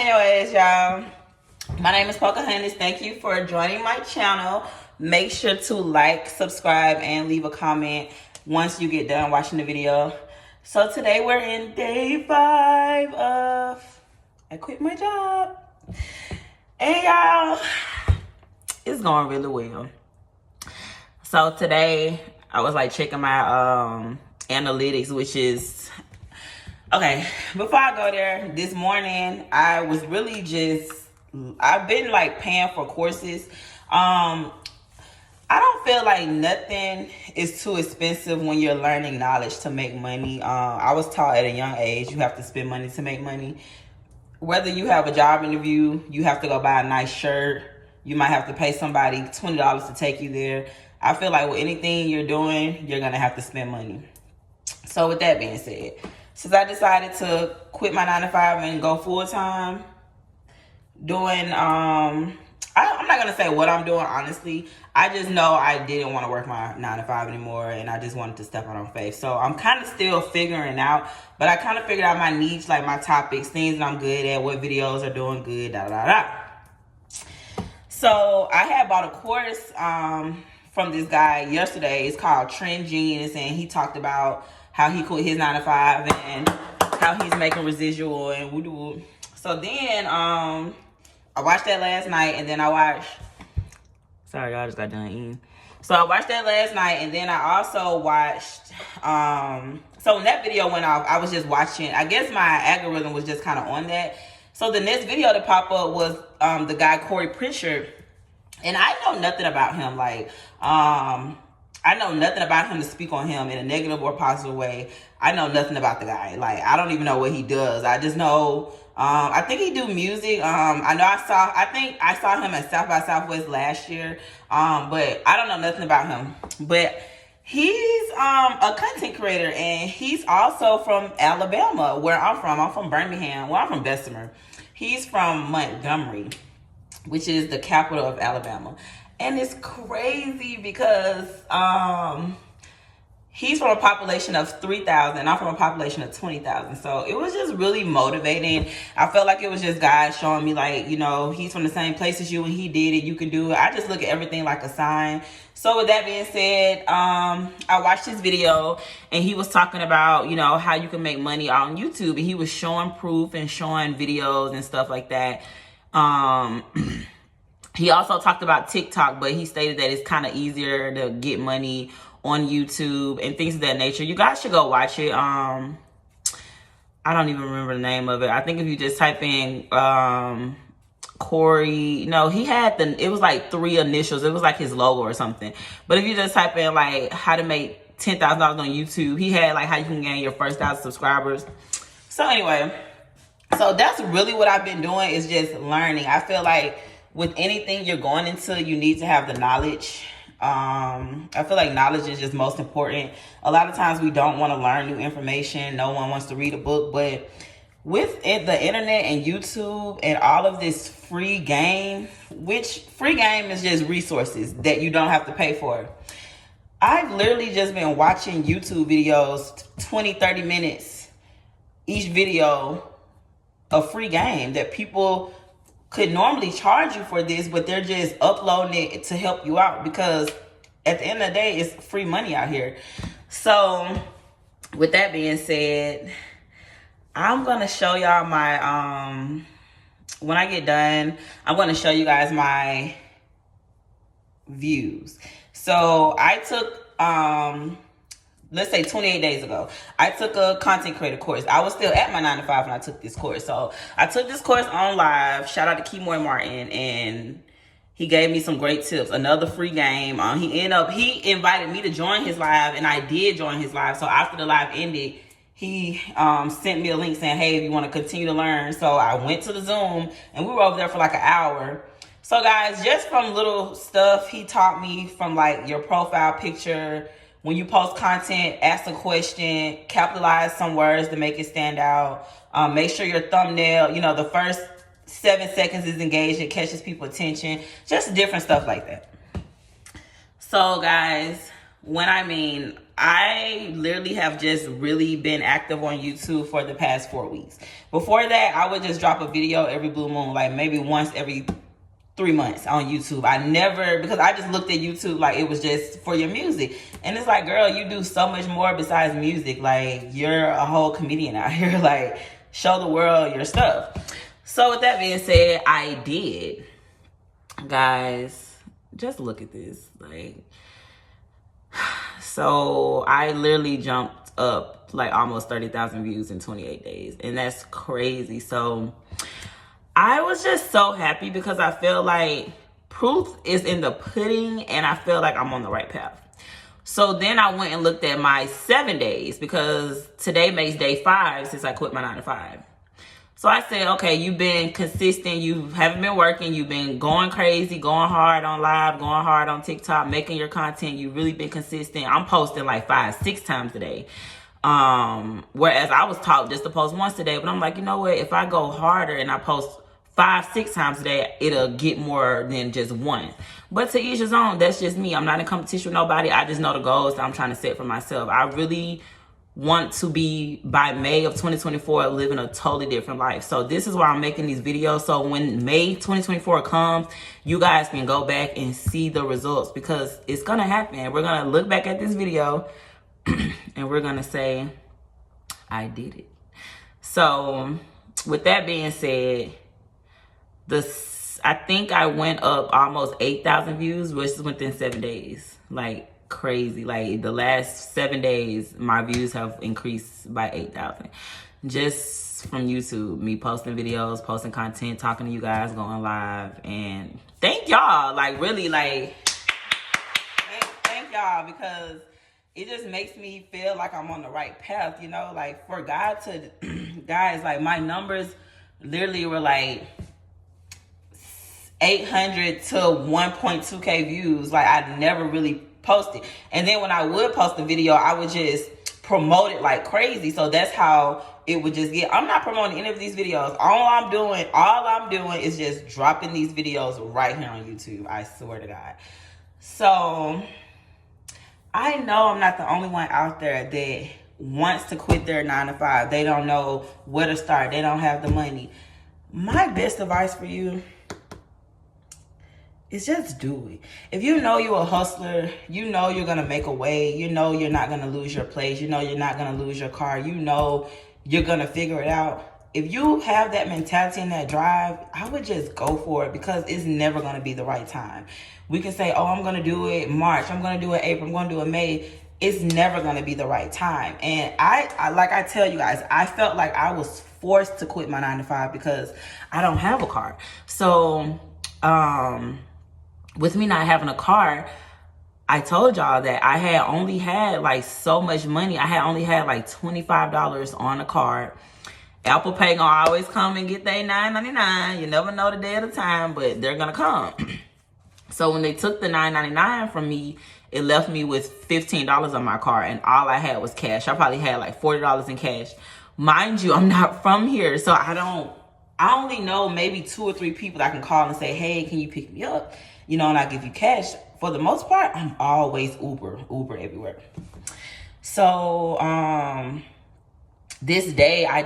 anyways, y'all, my name is Pocahontas. Thank you for joining my channel. Make sure to like, subscribe, and leave a comment once you get done watching the video. So today we're in day 5 of I quit my job. And y'all, it's going really well. So today I was like checking my analytics, which is okay. Before I go there, this morning I was really I've been like paying for courses. I don't feel like nothing is too expensive when you're learning knowledge to make money. I was taught at a young age you have to spend money to make money. Whether you have a job interview, you have to go buy a nice shirt. You might have to pay somebody $20 to take you there. I feel like with anything you're doing, you're going to have to spend money. So with that being said, since I decided to quit my 9-to-5 and go full-time, doing, I'm not going to say what I'm doing, honestly. I just know I didn't want to work my 9-to-5 anymore, and I just wanted to step out on faith. So I'm kind of still figuring out, but I kind of figured out my niche, like my topics, things that I'm good at, what videos are doing good, da-da-da-da. So I had bought a course from this guy yesterday. It's called Trend Genius, and he talked about how he quit his 9-to-5 and how he's making residual and woo-doo. So then I watched that last night, and then I watched, sorry, y'all, just got done eating. So I watched that last night, and then I also watched, so when that video went off, I was just watching, I guess my algorithm was just kind of on that. So the next video that popped up was the guy Corey Pritchard, and I know nothing about him. Like, I know nothing about him to speak on him in a negative or positive way. I know nothing about the guy. Like, I don't even know what he does. I just know, I think he do music. I think I saw him at South by Southwest last year. But I don't know nothing about him. But he's a content creator, and he's also from Alabama, where I'm from. I'm from Birmingham. Well, I'm from Bessemer. He's from Montgomery, which is the capital of Alabama. And it's crazy because he's from a population of 3,000. I'm from a population of 20,000. So it was just really motivating. I felt like it was just God showing me, like, you know, he's from the same place as you and he did it. You can do it. I just look at everything like a sign. So with that being said, I watched his video, and he was talking about, you know, how you can make money on YouTube. And he was showing proof and showing videos and stuff like that. He also talked about TikTok, but he stated that it's kind of easier to get money on YouTube and things of that nature. You guys should go watch it. I don't even remember the name of it. I think if you just type in Corey, no, he had it was like 3 initials. It was like his logo or something. But if you just type in like how to make $10,000 on YouTube, he had like how you can gain your first 1,000 subscribers. So anyway, so that's really what I've been doing, is just learning. I feel like with anything you're going into, you need to have the knowledge. I feel like knowledge is just most important. A lot of times we don't want to learn new information. No one wants to read a book. But with the internet and YouTube and all of this free game, which free game is just resources that you don't have to pay for. I've literally just been watching YouTube videos, 20, 30 minutes, each video, a free game that people could normally charge you for this, but they're just uploading it to help you out, because at the end of the day, it's free money out here. So with that being said, I'm going to show y'all my, when I get done, I'm going to show you guys my views. So I took, let's say 28 days ago, I took a content creator course. I was still at my 9-to-5 when I took this course. So I took this course on live. Shout out to Keymoy Martin. And he gave me some great tips. Another free game. He invited me to join his live, and I did join his live. So after the live ended, he sent me a link saying, hey, if you want to continue to learn. So I went to the Zoom, and we were over there for like an hour. So guys, just from little stuff he taught me, from like your profile picture, when you post content, ask a question, capitalize some words to make it stand out. Make sure your thumbnail, you know, the first 7 seconds is engaged. It catches people's attention. Just different stuff like that. So guys, when I mean I literally have just really been active on YouTube for the past 4 weeks. Before that, I would just drop a video every blue moon, like maybe once every 3 months on YouTube. I never, because I just looked at YouTube like it was just for your music. And it's like, girl, you do so much more besides music. Like, you're a whole comedian out here. Like, show the world your stuff. So with that being said, I did. Guys, just look at this. Like, so I literally jumped up like almost 30,000 views in 28 days. And that's crazy. So I was just so happy because I feel like proof is in the pudding and I feel like I'm on the right path. So then I went and looked at my 7 days because today makes day 5 since I quit my 9 to 5. So I said, okay, you've been consistent. You haven't been working. You've been going crazy, going hard on live, going hard on TikTok, making your content. You've really been consistent. I'm posting like 5-6 times a day. Whereas I was taught just to post once a day. But I'm like, you know what? If I go harder and I post 5-6 times a day, it'll get more than just one. But to each his own. That's just me. I'm not in competition with nobody. I just know the goals that I'm trying to set for myself. I really want to be, by May of 2024, living a totally different life. So this is why I'm making these videos. So when May 2024 comes, you guys can go back and see the results because it's going to happen. We're going to look back at this video and we're going to say, I did it. So with that being said, I think I went up almost 8,000 views, which is within 7 days. Like, crazy. Like, the last 7 days, my views have increased by 8,000. Just from YouTube, me posting videos, posting content, talking to you guys, going live. And thank y'all. Like, really, like, thank y'all because it just makes me feel like I'm on the right path, you know? Like, for God to, guys, like, my numbers literally were like 800 to 1.2K views. Like, I never really posted. And then when I would post a video, I would just promote it like crazy. So that's how it would just get. I'm not promoting any of these videos. All I'm doing is just dropping these videos right here on YouTube. I swear to God. So I know I'm not the only one out there that wants to quit their 9 to 5. They don't know where to start. They don't have the money. My best advice for you is just do it. If you know you're a hustler, you know you're going to make a way, you know you're not going to lose your place, you know you're not going to lose your car, you know you're going to figure it out. If you have that mentality and that drive, I would just go for it because it's never going to be the right time. We can say, oh, I'm going to do it March, I'm going to do it April, I'm going to do it May. It's never going to be the right time. And I like I tell you guys, I felt like I was forced to quit my 9 to 5 because I don't have a car. So, with me not having a car, I told y'all that I had only had like so much money. I had only had like $25 on a card. Apple Pay gonna always come and get their $9.99. You never know the day or the time, but they're gonna come. So when they took the $9.99 from me, it left me with $15 on my card, and all I had was cash. I probably had like $40 in cash. Mind you, I'm not from here, so I only know maybe 2 or 3 people that I can call and say, hey, can you pick me up? You know, and I give you cash. For the most part, I'm always Uber everywhere. So, this day, I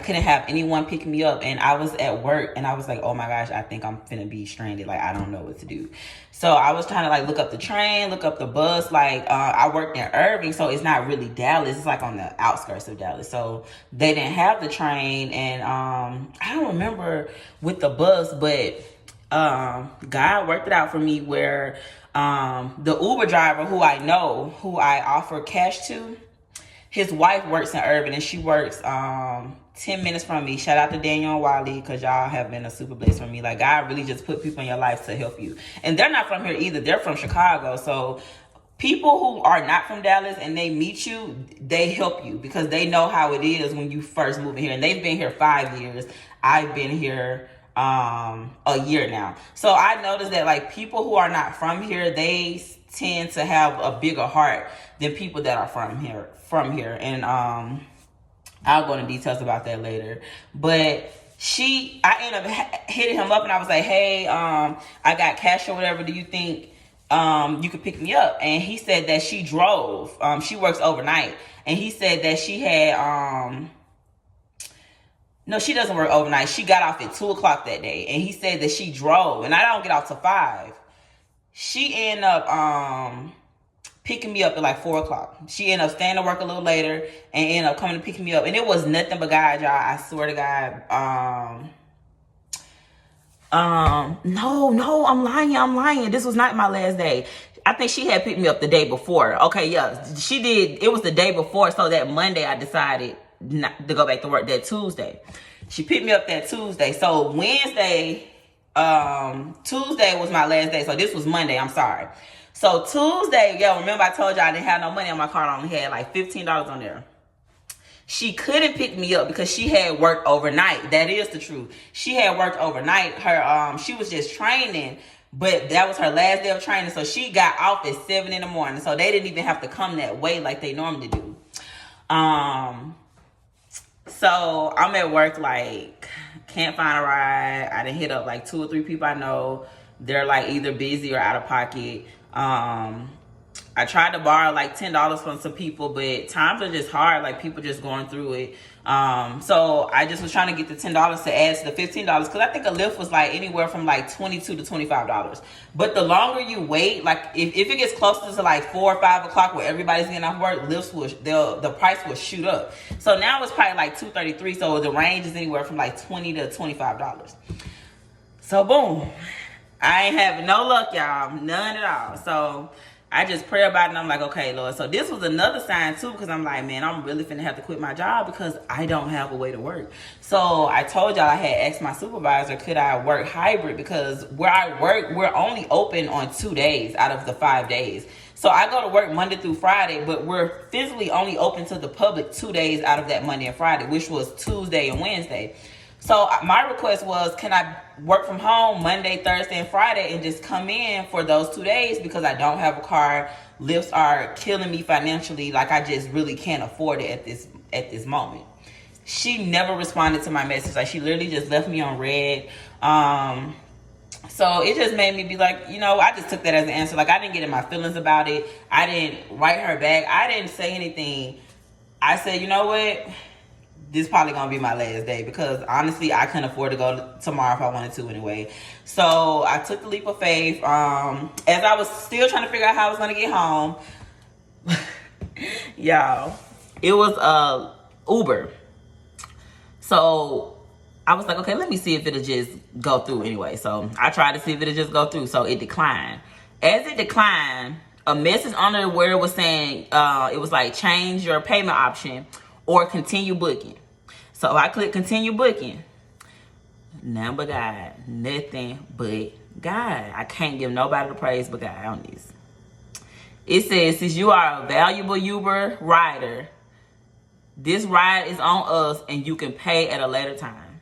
couldn't have anyone pick me up. And I was at work and I was like, oh my gosh, I think I'm finna be stranded. Like, I don't know what to do. So I was trying to like look up the train, look up the bus. Like, I worked in Irving, so it's not really Dallas. It's like on the outskirts of Dallas. So they didn't have the train. And I don't remember with the bus, but God worked it out for me where the Uber driver who I know, who I offer cash to, his wife works in Irving and she works 10 minutes from me. Shout out to Daniel and Wiley because y'all have been a super blessed for me. Like, God really just put people in your life to help you. And they're not from here either. They're from Chicago. So people who are not from Dallas and they meet you, they help you because they know how it is when you first move in here. And they've been here 5 years. I've been here a year now. So I noticed that like people who are not from here, they tend to have a bigger heart than people that are from here. And I'll go into details about that later. But I ended up hitting him up and I was like, hey, I got cash or whatever. Do you think you could pick me up. And he said that she drove. She works overnight. And he said that she had, no, she doesn't work overnight. She got off at 2 o'clock that day. And he said that she drove. And I don't get off till 5. She ended up picking me up at like 4 o'clock. She ended up staying to work a little later and ended up coming to pick me up. And it was nothing but guys, y'all. I swear to God. No, I'm lying. This was not my last day. I think she had picked me up the day before. Okay, yeah, she did. It was the day before, so that Monday I decided not to go back to work that Tuesday. She picked me up that Tuesday. So Tuesday was my last day. So this was Monday, I'm sorry. So Tuesday, yeah, remember I told y'all I didn't have no money on my card. I only had like $15 on there. She couldn't pick me up because she had worked overnight. That is the truth. She had worked overnight. She was just training, but that was her last day of training. So she got off at 7 in the morning. So they didn't even have to come that way like they normally do. So I'm at work, like, can't find a ride. I done hit up like 2 or 3 people I know. They're like either busy or out of pocket. I tried to borrow like $10 from some people, but times are just hard. Like, people just going through it. So I just was trying to get the $10 to add to the $15 because I think a Lyft was like anywhere from like $22 to $25. But the longer you wait, like if it gets closer to like 4 or 5 o'clock where everybody's getting off work, Lyfts the price will shoot up. So now it's probably like $2.33. So the range is anywhere from like $20 to $25. So boom, I ain't having no luck, y'all, none at all. So I just pray about it and I'm like, okay, Lord. So this was another sign too, because I'm like, man, I'm really finna have to quit my job because I don't have a way to work. So I told y'all I had asked my supervisor, could I work hybrid? Because where I work, we're only open on 2 days out of the 5 days. So I go to work Monday through Friday, but we're physically only open to the public 2 days out of that Monday and Friday, which was Tuesday and Wednesday. So my request was, can I work from home Monday, Thursday, and Friday and just come in for those 2 days because I don't have a car. Lyfts are killing me financially. Like, I just really can't afford it at this moment. She never responded to my message. Like, she literally just left me on red. So it just made me be like, I just took that as an answer. Like, I didn't get in my feelings about it. I didn't write her back. I didn't say anything. I said, you know what? This is probably gonna be my last day because honestly I couldn't afford to go tomorrow if I wanted to anyway. So I took the leap of faith. As I was still trying to figure out how I was gonna get home, y'all, it was Uber. So I was like, okay, let me see if it'll just go through anyway. So I tried to see if it'll just go through. So it declined. As it declined, a message under where it was saying it was like, change your payment option or continue booking. So I click continue booking. Nothing but God. Nothing but God. I can't give nobody the praise but God on this. It says, since you are a valuable Uber rider, this ride is on us and you can pay at a later time.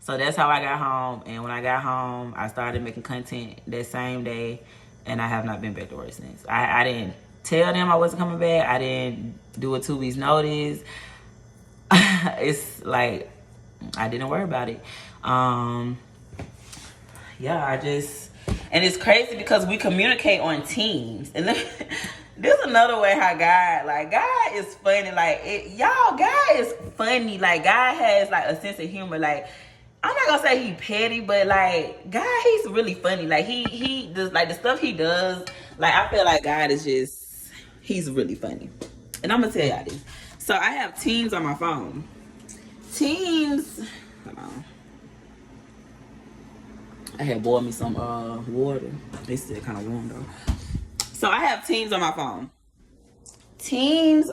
So that's how I got home. And when I got home, I started making content that same day. And I have not been back to work since. I didn't tell them I wasn't coming back. I didn't do a 2 weeks notice. It's like I didn't worry about it. Yeah, and it's crazy because we communicate on Teams. And there's another way how God is funny. God is funny. Like, God has like a sense of humor. Like, I'm not gonna say he petty, but like, God, he's really funny. Like, he does, like, the stuff he does. Like, I feel like God is he's really funny. And I'm gonna tell y'all this. So I have Teams on my phone. Teams, hold on. I had boiled me some water. It's still kind of warm though. So I have Teams on my phone. Teams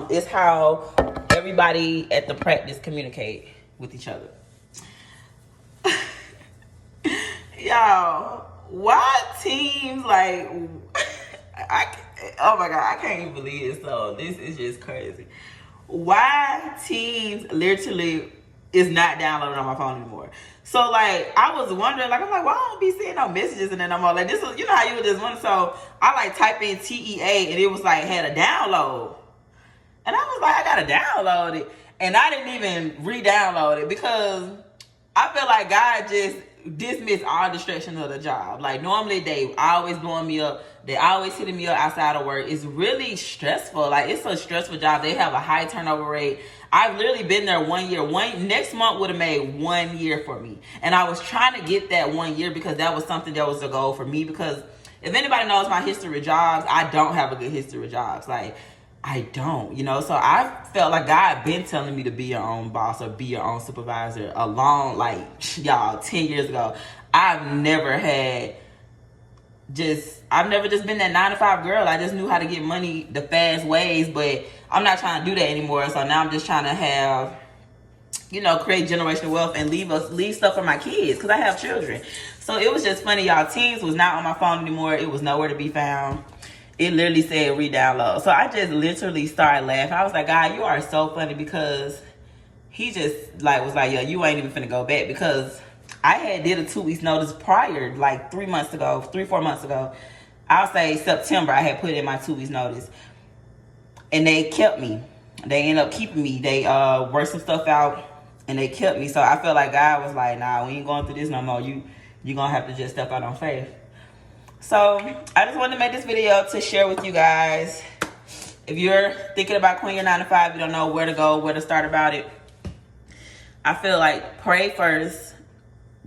is how everybody at the practice communicate with each other. Y'all, why Teams, like, oh my God, I can't even believe it. So this is just crazy. Why Teams literally is not downloaded on my phone anymore. So like, I was wondering, like, I'm like, why I don't be seeing no messages and then I'm all like, this is, how you would just wonder. So I like type in TEA and it was like, had a download. And I was like, I gotta download it. And I didn't even re-download it because I feel like God just dismiss all distractions of the job. Like normally they always blowing me up. They always hitting me up outside of work. It's really stressful. Like it's a stressful job. They have a high turnover rate. I've literally been there 1 year. Next month would have made 1 year for me. And I was trying to get that 1 year because that was something that was a goal for me. Because if anybody knows my history with jobs, I don't have a good history with jobs. Like I don't, you know. So I felt like God been telling me to be your own boss or be your own supervisor a long, like, y'all, 10 years ago. I've never just been that 9 to 5 girl. I just knew how to get money the fast ways, but I'm not trying to do that anymore. So now I'm just trying to have, you know, create generational wealth and leave stuff for my kids because I have children. So it was just funny, y'all. Teams was not on my phone anymore. It was nowhere to be found. It literally said re-download. So I just literally started laughing. I was like, God, you are so funny, because he just like was like, yo, you ain't even finna go back, because I had did a 2 weeks notice prior, like 4 months ago. I'll say September, I had put in my 2 weeks notice. And they kept me. They ended up keeping me. They worked some stuff out and they kept me. So I felt like God was like, nah, we ain't going through this no more. You gonna have to just step out on faith. So I just wanted to make this video to share with you guys. If you're thinking about quitting your 9 to 5, you don't know where to go, where to start about it, I feel like pray first.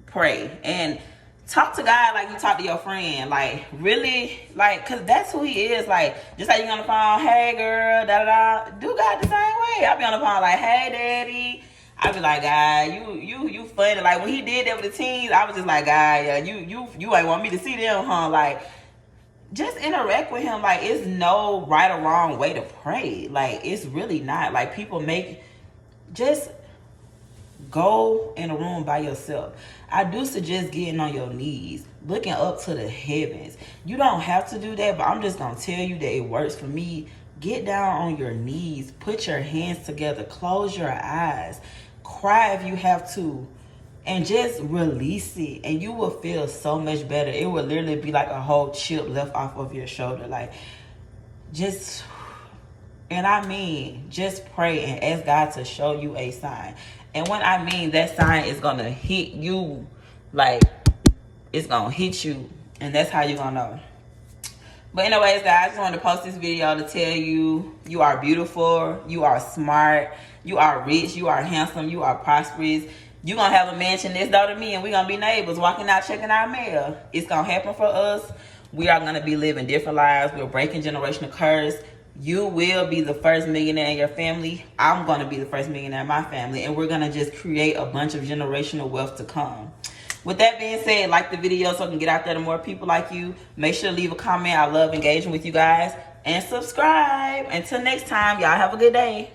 Pray and talk to God like you talk to your friend. Like really, like, cause that's who he is. Like just like you on the phone, hey girl, da da da. Do God the same way. I be on the phone like, hey daddy. I be like, God, you funny. Like when he did that with the teens, I was just like, God, yeah, you ain't want me to see them, huh? Like just interact with him. Like it's no right or wrong way to pray. Like it's really not. Like people just go in a room by yourself. I do suggest getting on your knees, looking up to the heavens. You don't have to do that, but I'm just going to tell you that it works for me. Get down on your knees, put your hands together, close your eyes, cry if you have to, and just release it. And you will feel so much better. It will literally be like a whole chip left off of your shoulder. Like just, and I mean, just pray and ask God to show you a sign. And when I mean that sign is going to hit you, like it's going to hit you, and that's how you're going to know. But anyways, guys, I just wanted to post this video to tell you, you are beautiful, you are smart, you are rich, you are handsome, you are prosperous. You're going to have a mansion next door to me, and we're going to be neighbors walking out checking our mail. It's going to happen for us. We are going to be living different lives. We're breaking generational curse. You will be the first millionaire in your family. I'm going to be the first millionaire in my family. And we're going to just create a bunch of generational wealth to come. With that being said, like the video so I can get out there to more people like you. Make sure to leave a comment. I love engaging with you guys. And subscribe. Until next time, y'all have a good day.